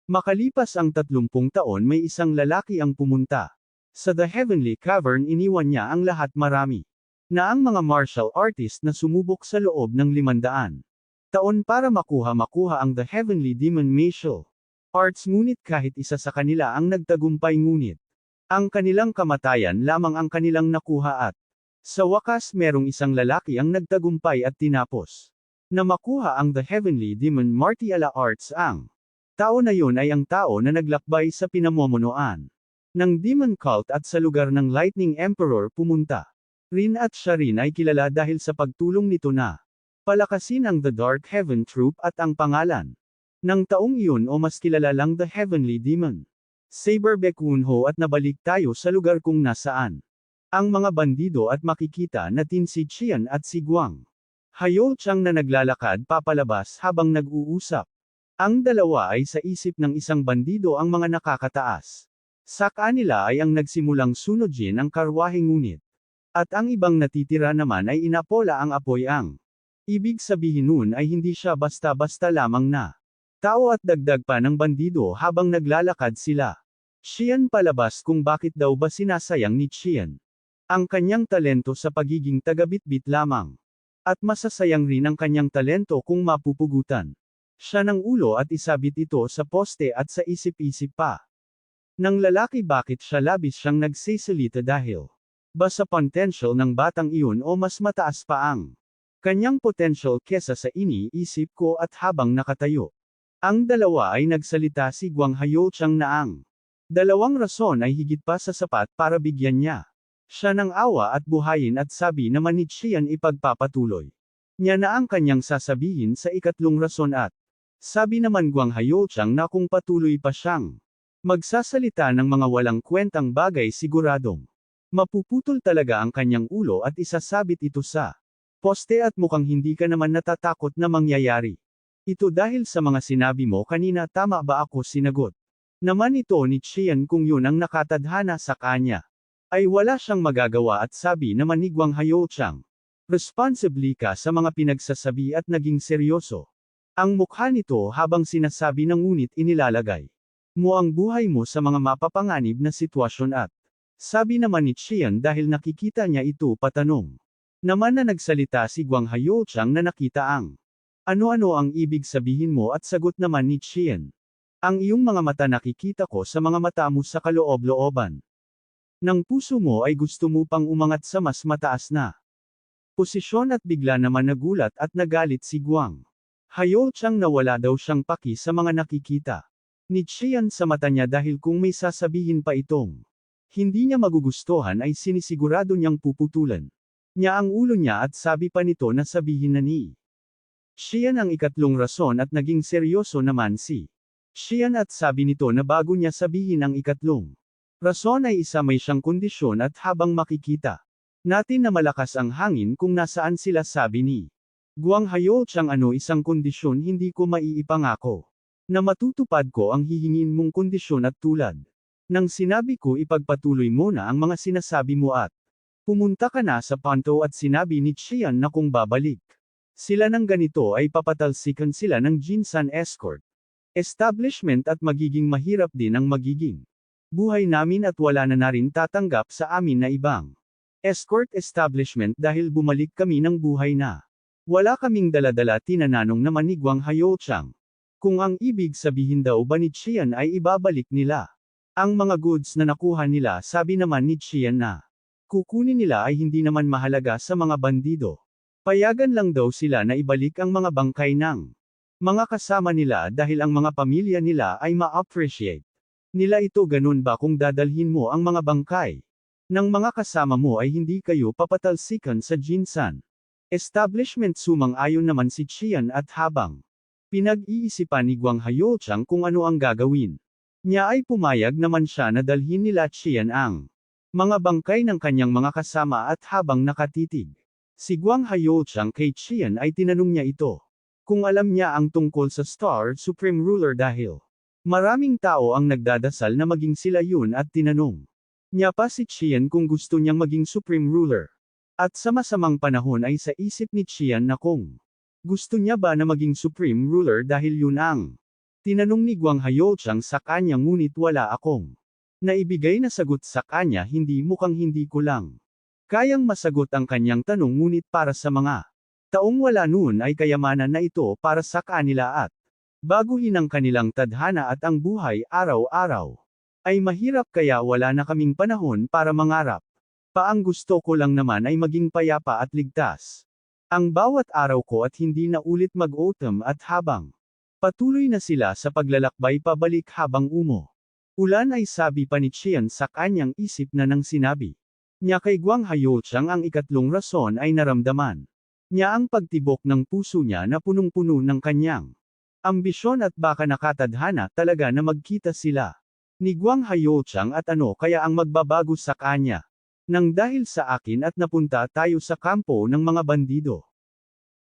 Makalipas ang 30 taon may isang lalaki ang pumunta. Sa The Heavenly Cavern iniwan niya ang lahat marami na ang mga martial artist na sumubok sa loob ng 500 taon para makuha ang The Heavenly Demon Martial Arts ngunit kahit isa sa kanila ang nagtagumpay ngunit ang kanilang kamatayan lamang ang kanilang nakuha at sa wakas merong isang lalaki ang nagtagumpay at tinapos na makuha ang The Heavenly Demon Martial Arts ang tao na yun ay ang tao na naglakbay sa pinamumunuan ng Demon Cult at sa lugar ng Lightning Emperor pumunta rin at siya rin ay kilala dahil sa pagtulong nito na palakasin ang The Dark Heaven Troop at ang pangalan ng taong iyon o mas kilala lang The Heavenly Demon Saber Baekwoonho at nabalik tayo sa lugar kung nasaan ang mga bandido at makikita natin si Qian at si Guang Hyo Chang na naglalakad papalabas habang nag-uusap. Ang dalawa ay sa isip ng isang bandido ang mga nakakataas. Sa kanila ay ang nagsimulang sunodin ang karwahe ngunit at ang ibang natitira naman ay inapola ang apoy ang ibig sabihin nun ay hindi siya basta-basta lamang na tao at dagdag pa ng bandido habang naglalakad sila. Qian palabas kung bakit daw ba sinasayang ni Qian ang kanyang talento sa pagiging tagabitbit lamang. At masasayang rin ang kanyang talento kung mapupugutan siya ng ulo at isabit ito sa poste at sa isip-isip pa ng lalaki bakit siya labis siyang nagsisalita dahil ba sa potential ng batang iyon o mas mataas pa ang kanyang potential kesa sa iniisip ko at habang nakatayo. Ang dalawa ay nagsalita si Guang Hyo Chang na ang dalawang rason ay higit pa sa sapat para bigyan niya siya ng awa at buhayin at sabi naman ni Qian ipagpapatuloy niya na ang kanyang sasabihin sa ikatlong rason at sabi naman Guang Hyo Chang na kung patuloy pa siyang magsasalita ng mga walang kwentang bagay siguradong mapuputol talaga ang kanyang ulo at isasabit ito sa poste at mukhang hindi ka naman natatakot na mangyayari. Ito dahil sa mga sinabi mo kanina tama ba ako sinagot naman ito ni Qian kung yun ang nakatadhana sa kanya ay wala siyang magagawa at sabi naman ni Guang Hyo Chang. Responsibly ka sa mga pinagsasabi at naging seryoso. Ang mukha nito habang sinasabi ng ngunit inilalagay mo ang buhay mo sa mga mapapanganib na sitwasyon at sabi naman ni Qian dahil nakikita niya ito patanong. Naman na nagsalita si Guang Hyo Chang na nakita ang ano-ano ang ibig sabihin mo at sagot naman ni Qian. Ang iyong mga mata nakikita ko sa mga mata mo sa kaloob-looban ng puso mo ay gusto mo pang umangat sa mas mataas na posisyon at bigla naman nagulat at nagalit si Guang Hyo Chang na wala daw siyang paki sa mga nakikita ni Qian sa mata niya dahil kung may sasabihin pa itong hindi niya magugustuhan ay sinisigurado niyang puputulan niya ang ulo niya at sabi pa nito na sabihin na ni Qian ang ikatlong rason at naging seryoso naman si Qian at sabi nito na bago niya sabihin ang ikatlong rason ay isa may siyang kondisyon at habang makikita natin na malakas ang hangin kung nasaan sila sabi ni Guang Hyo Chang ano isang kondisyon hindi ko maiipangako na matutupad ko ang hihingin mong kondisyon at tulad ng sinabi ko ipagpatuloy mo na ang mga sinasabi mo at pumunta ka na sa panto at sinabi ni Qian na kung babalik sila ng ganito ay papatalsikan sila ng Jinsan Escort establishment at magiging mahirap din ang magiging buhay namin at wala na rin tatanggap sa amin na ibang escort establishment dahil bumalik kami ng buhay na wala kaming daladala tinananong naman ni Guang Hyo Chang. Kung ang ibig sabihin daw ba ni Qian ay ibabalik nila ang mga goods na nakuha nila sabi naman ni Qian na kukunin nila ay hindi naman mahalaga sa mga bandido. Payagan lang daw sila na ibalik ang mga bangkay ng mga kasama nila dahil ang mga pamilya nila ay ma-appreciate nila ito ganun ba kung dadalhin mo ang mga bangkay ng mga kasama mo ay hindi kayo papatalsikan sa Jinsan establishment sumang-ayon naman si Qian at habang pinag-iisipan ni Guang Hyo Chang kung ano ang gagawin niya ay pumayag naman siya na dalhin nila Qian ang mga bangkay ng kanyang mga kasama at habang nakatitig si Guang Hyo Chang kay Qian ay tinanong niya ito kung alam niya ang tungkol sa Star Supreme Ruler dahil maraming tao ang nagdadasal na maging sila yun at tinanong niya pa si Qian kung gusto niyang maging Supreme Ruler. At sa masamang panahon ay sa isip ni Qian na kung gusto niya ba na maging Supreme Ruler dahil yun ang Tinanong ni Guang Hayochang sa kanya ngunit wala akong naibigay na sagot sa kanya, mukhang hindi ko lang kayang masagot ang kanyang tanong, ngunit para sa mga taong wala noon ay kayamanan na ito para sa kanila at baguhin ang kanilang tadhana at ang buhay araw-araw ay mahirap, kaya wala na kaming panahon para mangarap pa. Ang gusto ko lang naman ay maging payapa at ligtas ang bawat araw ko at hindi na ulit mag-autumn. At habang patuloy na sila sa paglalakbay pabalik habang ulan ay sabi pa ni Qian sa kanyang isip na nang sinabi niya kay Guang Hayochang ang ikatlong rason ay naramdaman niya ang pagtibok ng puso niya na punong-puno ng kanyang ambisyon at baka nakatadhana talaga na magkita sila ni Guang Hayochang at ano kaya ang magbabago sa kanya nang dahil sa akin at napunta tayo sa kampo ng mga bandido.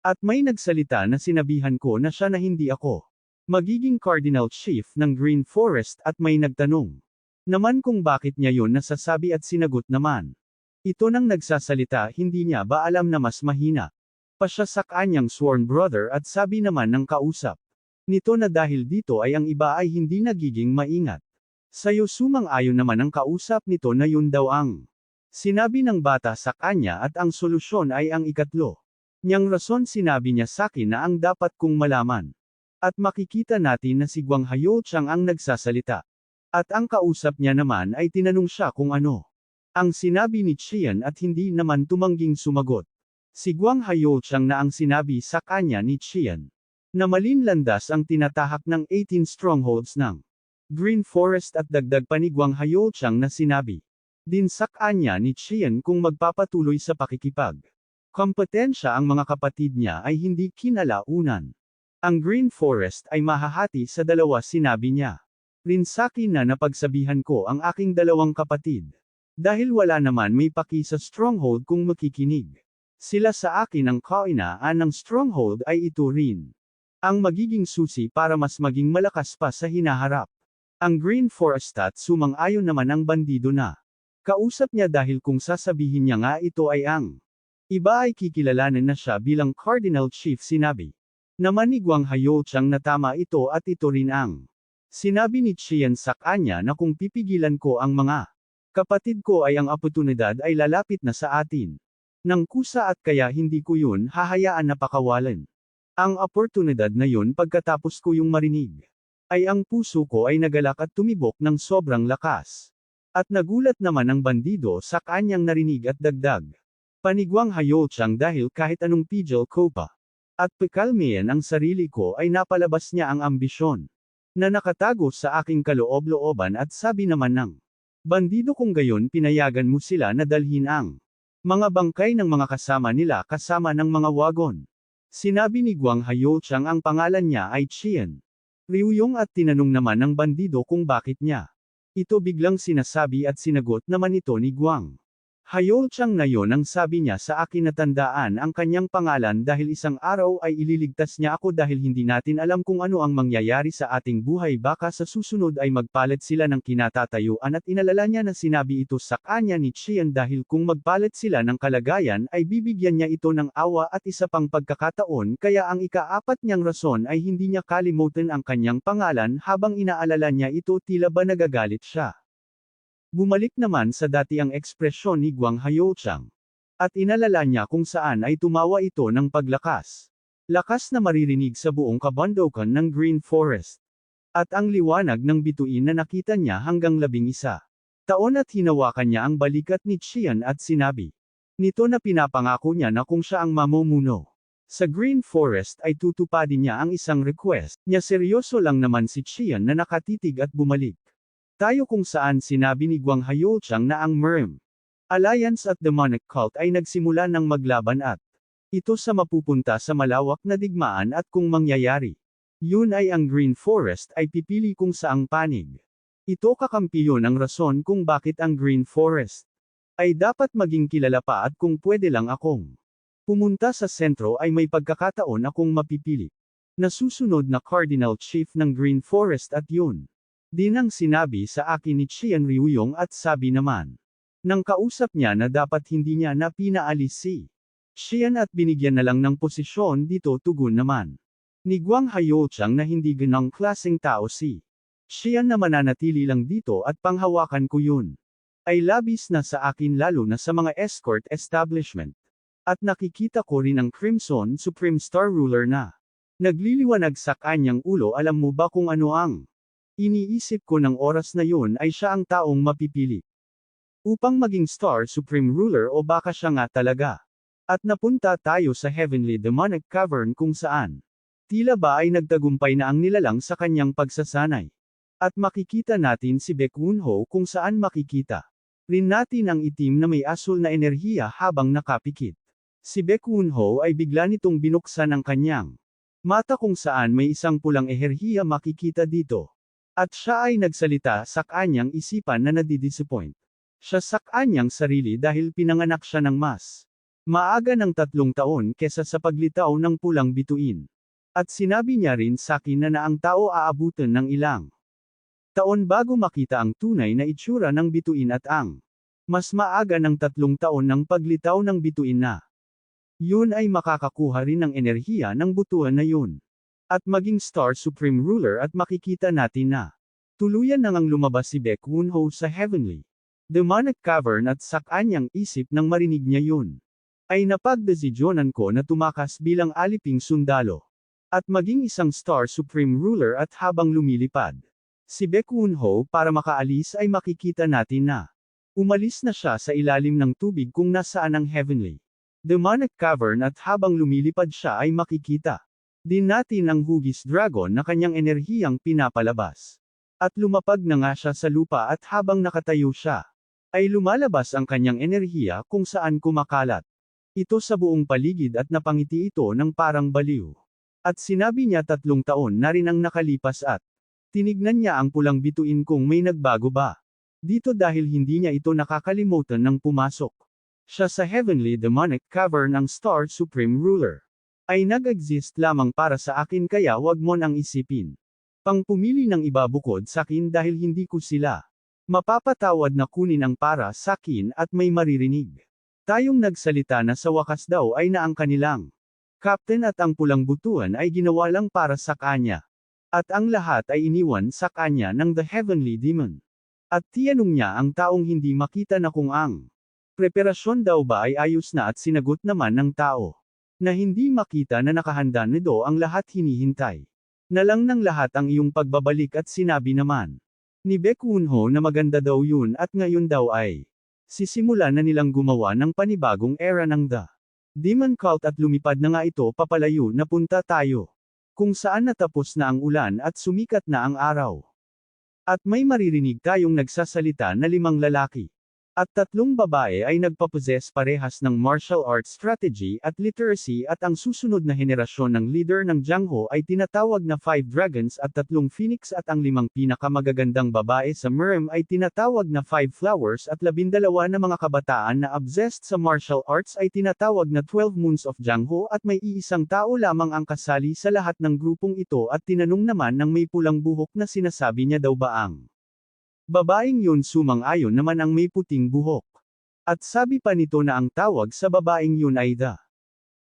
At may nagsalita na sinabihan ko na siya na hindi ako magiging Cardinal Chief ng Green Forest at may nagtanong naman kung bakit niya yun nasasabi at sinagot naman ito nang nagsasalita, hindi niya ba alam na mas mahina pa siya sa kanyang sworn brother, at sabi naman ng kausap nito na dahil dito ay ang iba ay hindi nagiging maingat sayo. Sumang-ayon naman ang kausap nito na yun daw ang sinabi ng bata sa kanya at ang solusyon ay ang ikatlo niyang rason. Sinabi niya sa akin na ang dapat kong malaman at makikita natin na si Guang Hayochang ang nagsasalita. At ang kausap niya naman ay tinanong siya kung ano ang sinabi ni Qian at hindi naman tumangging sumagot si Guang Hayochang na ang sinabi sa kanya ni Qian na malinlandas ang tinatahak ng 18 strongholds ng Green Forest, at dagdag pa ni Guang Hayochang na sinabi din sa kanya ni Qian kung magpapatuloy sa pakikipag kompetensya ang mga kapatid niya ay hindi kinalaunan. Ang Green Forest ay mahahati sa dalawa. Sinabi niya rin sa akin na napagsabihan ko ang aking dalawang kapatid dahil wala naman may paki sa stronghold kung makikinig sila sa akin. Ang kainaan ng stronghold ay ito rin ang magiging susi para mas maging malakas pa sa hinaharap ang Green Forest. At sumang-ayon naman ang bandido na kausap niya dahil kung sasabihin niya nga ito ay ang iba ay kikilalanin na siya bilang Cardinal Chief. Sinabi naman ni Guang Hayochang na tama ito at ito rin ang sinabi ni Qian sa kanya na kung pipigilan ko ang mga kapatid ko ay ang oportunidad ay lalapit na sa atin ng kusa, at kaya hindi ko yun hahayaan na pakawalan ang oportunidad na yun. Pagkatapos ko yung marinig ay ang puso ko ay nagalak at tumibok ng sobrang lakas. At nagulat naman ang bandido sa kanyang narinig at dagdag pa ni Guang Hayochang dahil kahit anong pigil ko pa at pakalmayan ang sarili ko ay napalabas niya ang ambisyon na nakatago sa aking kaloob-looban. At sabi naman ng bandido kung gayon pinayagan mo sila na dalhin ang mga bangkay ng mga kasama nila kasama ng mga wagon. Sinabi ni Guang Hayochang ang pangalan niya ay Qian Ryuyong, at tinanong naman ng bandido kung bakit niya ito biglang sinasabi, at sinagot naman ito ni Guang Hayochang na yon ang sabi niya sa akin na tandaan ang kanyang pangalan dahil isang araw ay ililigtas niya ako dahil hindi natin alam kung ano ang mangyayari sa ating buhay. Baka sa susunod ay magpalit sila ng kinatatayuan, at inalala niya na sinabi ito sa kanya ni Qian dahil kung magpalit sila ng kalagayan ay bibigyan niya ito ng awa at isa pang pagkakataon. Kaya ang ikaapat niyang rason ay hindi niya kalimutan ang kanyang pangalan. Habang inaalala niya ito tila ba nagagalit siya. Bumalik naman sa dati ang ekspresyon ni Guang Hayochang. At inalala niya kung saan ay tumawa ito ng paglakas. Lakas na maririnig sa buong kabundukan ng Green Forest. At ang liwanag ng bituin na nakita niya hanggang 11 taon, at hinawakan niya ang balikat ni Qian at sinabi nito na pinapangako niya na kung siya ang mamumuno sa Green Forest ay tutupadin niya ang isang request niya. Seryoso lang naman si Qian na nakatitig at bumalik tayo kung saan sinabi ni Guang Hayochang na ang Merm Alliance at Demonic Cult ay nagsimula ng maglaban at ito sa mapupunta sa malawak na digmaan, at kung mangyayari yun ay ang Green Forest ay pipili kung saang panig ito kakampi. Yun ang rason kung bakit ang Green Forest ay dapat maging kilala pa, at kung pwede lang akong pumunta sa sentro ay may pagkakataon akong mapipili na susunod na Cardinal Chief ng Green Forest. At yun din ang sinabi sa akin ni Qian Ryuyong, at sabi naman ng kausap niya na dapat hindi niya na pinaalis si Qian at binigyan na lang ng posisyon dito. Tugon naman Ni Guang Hayochang na hindi ganang klaseng tao si Xian na mananatili lang dito at panghawakan ko yun. Ay labis na sa akin lalo na sa mga escort establishment. At nakikita ko rin ang Crimson Supreme Star Ruler na nagliliwanag sa kanyang ulo. Alam mo ba kung ano ang iniisip ko ng oras na yun ay siya ang taong mapipili upang maging Star Supreme Ruler o baka siya nga talaga. At napunta tayo sa Heavenly Demonic Cavern kung saan tila ba ay nagtagumpay na ang nilalang sa kanyang pagsasanay. At makikita natin si Baek Won-ho kung saan makikita rin natin ang itim na may asul na enerhiya habang nakapikit. Si Baek Won-ho ay bigla nitong binuksan ang kanyang mata kung saan may isang pulang enerhiya makikita dito. At siya ay nagsalita sa kanyang isipan na nadidisappoint siya sa kanyang sarili dahil pinanganak siya ng mas maaga ng 3 taon kesa sa paglitaw ng pulang bituin. At sinabi niya rin sa akin na ang tao aabutan ng ilang taon bago makita ang tunay na itsura ng bituin at ang mas maaga ng 3 taon ng paglitaw ng bituin na yun ay makakakuha rin ng enerhiya ng butuan na yun. At maging Star Supreme Ruler at makikita natin na tuluyan nang lumabas si Baek Won-ho sa Heavenly Demonic Cavern at sa kanyang isip nang marinig niya yun ay napagdesisyonan ko na tumakas bilang aliping sundalo at maging isang Star Supreme Ruler. At habang lumilipad si Baek Won-ho para makaalis ay makikita natin na umalis na siya sa ilalim ng tubig kung nasaan ang Heavenly Demonic Cavern. At habang lumilipad siya ay makikita din natin ang hugis dragon na kanyang enerhiyang pinapalabas. At lumapag na nga siya sa lupa at habang nakatayo siya ay lumalabas ang kanyang enerhiya kung saan kumakalat ito sa buong paligid at napangiti ito ng parang baliw. At sinabi niya 3 taon na rin ang nakalipas at tinignan niya ang pulang bituin kung may nagbago ba dito dahil hindi niya ito nakakalimutan nang pumasok siya sa Heavenly Demonic Cavern. Ang Star Supreme Ruler ay nag-exist lamang para sa akin kaya wag mo nang isipin pang pumili ng iba bukod sa akin dahil hindi ko sila mapapatawad na kunin ang para sa akin at may maririnig tayong nagsalita na sa wakas daw ay na ang kanilang captain at ang pulang butuan ay ginawa lang para sa kanya. At ang lahat ay iniwan sa kanya ng The Heavenly Demon. At tiyanong niya ang taong hindi makita na kung ang preparasyon daw ba ay ayos na at sinagot naman ng tao na hindi makita na nakahanda nito ang lahat hinihintay na lang ng lahat ang iyong pagbabalik. At sinabi naman ni Baek Won-ho na maganda daw yun at ngayon daw ay sisimula na nilang gumawa ng panibagong era ng The Demon Cult. At lumipad na nga ito papalayo na punta tayo kung saan natapos na ang ulan at sumikat na ang araw. At may maririnig tayong nagsasalita na 5 lalaki at 3 babae ay nagpapossess parehas ng martial arts strategy at literacy. At ang susunod na henerasyon ng leader ng Jangho ay tinatawag na 5 dragons at 3 phoenix. At ang 5 pinakamagagandang babae sa Mirim ay tinatawag na 5 flowers at 12 na mga kabataan na obsessed sa martial arts ay tinatawag na 12 moons of Jangho. At may iisang tao lamang ang kasali sa lahat ng grupong ito. At tinanong naman ng may pulang buhok na sinasabi niya daw ba ang babaeng yun sumang-ayon naman ang may puting buhok. At sabi pa nito na ang tawag sa babaeng yun ay The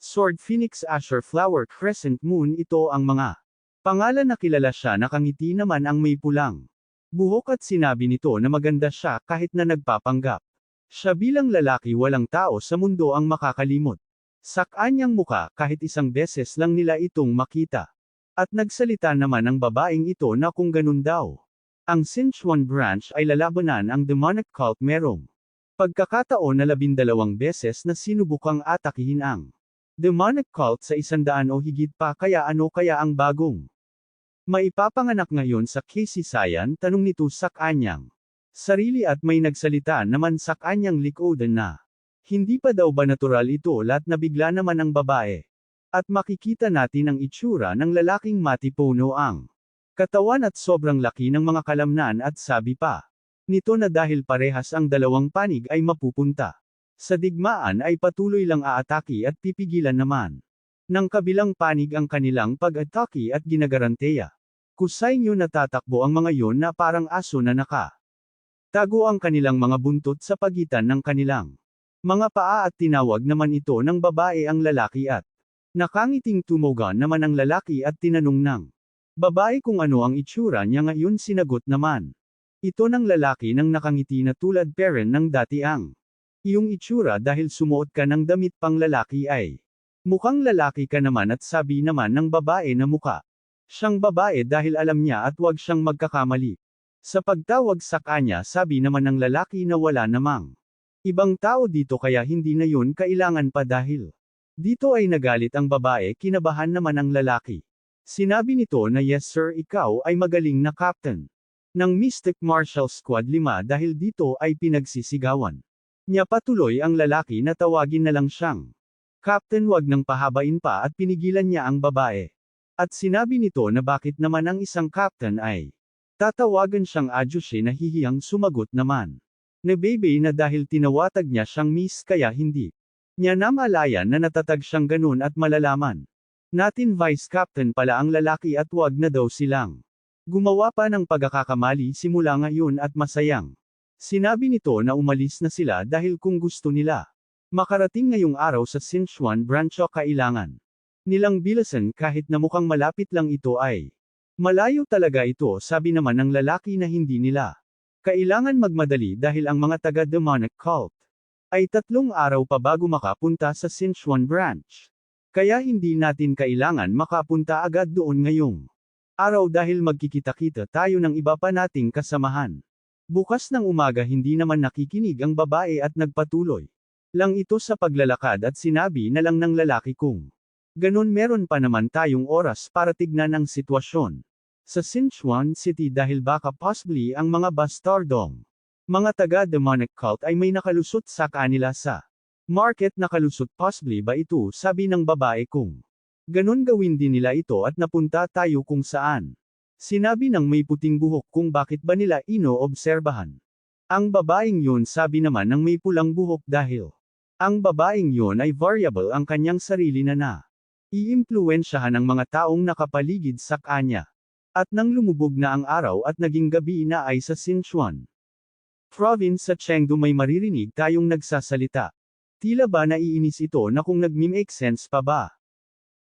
Sword Phoenix Asher Flower Crescent Moon. Ito ang mga pangalan na kilala siya. Nakangiti naman ang may pulang buhok at sinabi nito na maganda siya kahit na nagpapanggap siya bilang lalaki. Walang tao sa mundo ang makakalimot sa kanyang muka kahit isang beses lang nila itong makita. At nagsalita naman ang babaeng ito na kung ganun daw ang Sichuan branch ay lalabanan ang demonic cult. Merong pagkakataon na 12 beses na sinubukang atakihin ang demonic cult sa 100 o higit pa. Kaya ano kaya ang bagong maipapanganak ngayon sa kasaysayan? Tanong nito sa kanyang sarili. At may nagsalita naman sa kanyang likodan na hindi pa daw ba natural ito at nabigla naman ang babae. At makikita natin ang itsura ng lalaking matipuno ang katawan at sobrang laki ng mga kalamnan. At sabi pa nito na dahil parehas ang 2 panig ay mapupunta sa digmaan ay patuloy lang aatake at pipigilan naman ng kabilang panig ang kanilang pag-atake at ginagaranteya. Kusay nyo natatakbo ang mga yon na parang aso na tago ang kanilang mga buntot sa pagitan ng kanilang mga paa. At tinawag naman ito ng babae ang lalaki at Nakangiting tumoga naman ang lalaki at tinanong ng babae kung ano ang itsura niya ngayon. Sinagot naman ito ng lalaki nang nakangiti na tulad peren ng dati ang iyong itsura dahil sumuot ka ng damit pang lalaki ay mukhang lalaki ka naman. At sabi naman ng babae na mukha siyang babae dahil alam niya at wag siyang magkakamali. Sa pagtawag sa kanya sabi naman ng lalaki na wala namang ibang tao dito kaya hindi na yun kailangan pa dahil dito ay nagalit ang babae. Kinabahan naman ang lalaki. Sinabi nito na yes sir, ikaw ay magaling na captain ng Mystic Martial Squad 5 dahil dito ay pinagsisigawan niya patuloy ang lalaki na tawagin na lang siyang captain. Wag nang pahabain pa at pinigilan niya ang babae. At sinabi nito na bakit naman ang isang captain ay tatawagan siyang Ajushi. Nahihiyang sumagot naman na Bebe na dahil tinawatag niya siyang miss kaya hindi niya namalayan na natatag siyang ganun at malalaman natin vice captain pala ang lalaki at wag na daw silang gumawa pa ng pagkakakamali simula ngayon. At masayang sinabi nito na umalis na sila dahil kung gusto nila makarating ngayong araw sa Sichuan branch kailangan nilang bilasan kahit na mukhang malapit lang ito ay malayo talaga ito. Sabi naman ng lalaki na hindi nila kailangan magmadali dahil ang mga taga-demonic cult ay 3 araw pa bago makapunta sa Sichuan branch. Kaya hindi natin kailangan makapunta agad doon ngayong araw dahil magkikita-kita tayo ng iba pa nating kasamahan. Bukas ng umaga hindi naman nakikinig ang babae at nagpatuloy lang ito sa paglalakad at sinabi na lang ng lalaki kung ganun meron pa naman tayong oras para tignan ang sitwasyon sa Sichuan City dahil baka possibly ang mga bastardong mga taga-demonic cult ay may nakalusot sa kanila sa market. Nakalusot possibly ba ito? Sabi ng babae kung ganun gawin din nila ito at napunta tayo kung saan. Sinabi ng may puting buhok kung bakit ba nila inoobserbahan ang babaeng yun. Sabi naman ng may pulang buhok dahil ang babaeng yun ay variable ang kanyang sarili na iimpluwensyahan ng mga taong nakapaligid sa kanya. At nang lumubog na ang araw at naging gabi na ay sa Sichuan province sa Chengdu may maririnig tayong nagsasalita. Tila ba naiinis ito na kung nag-make sense pa ba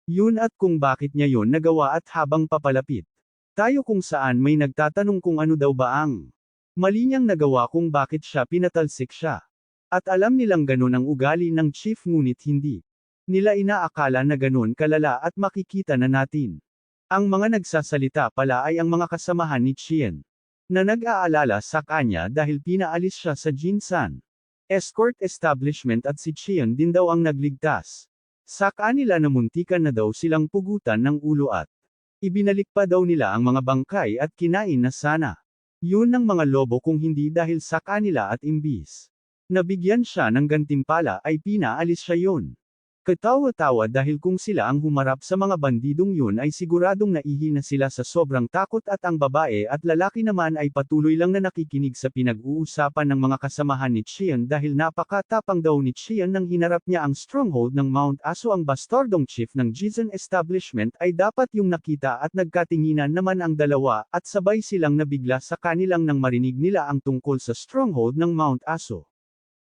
yun at kung bakit niya yun nagawa. At habang papalapit tayo kung saan may nagtatanong kung ano daw ba ang mali niyang nagawa kung bakit siya pinatalsik siya. At alam nilang ganun ang ugali ng chief ngunit hindi nila inaakala na ganun kalala at makikita na natin. Ang mga nagsasalita pala ay ang mga kasamahan ni Chien na nag-aalala sa kanya dahil pinaalis siya sa Jinsan escort establishment at si Chien din daw ang nagligtas sa kanila na muntikan na daw silang pugutan ng ulo at ibinalik pa daw nila ang mga bangkay at kinain na sana yun ng mga lobo kung hindi dahil sa kanila at imbis nabigyan siya ng gantimpala ay pinaalis siya yun. Katawa-tawa dahil kung sila ang humarap sa mga bandidong yun ay siguradong naihi na sila sa sobrang takot. At ang babae at lalaki naman ay patuloy lang na nakikinig sa pinag-uusapan ng mga kasamahan ni Chien dahil napakatapang daw ni Chien nang hinarap niya ang stronghold ng Mount Aso. Ang bastardong chief ng Jinsan establishment ay dapat yung nakita at nagkatinginan naman ang dalawa at sabay silang nabigla sa kanilang nang marinig nila ang tungkol sa stronghold ng Mount Aso.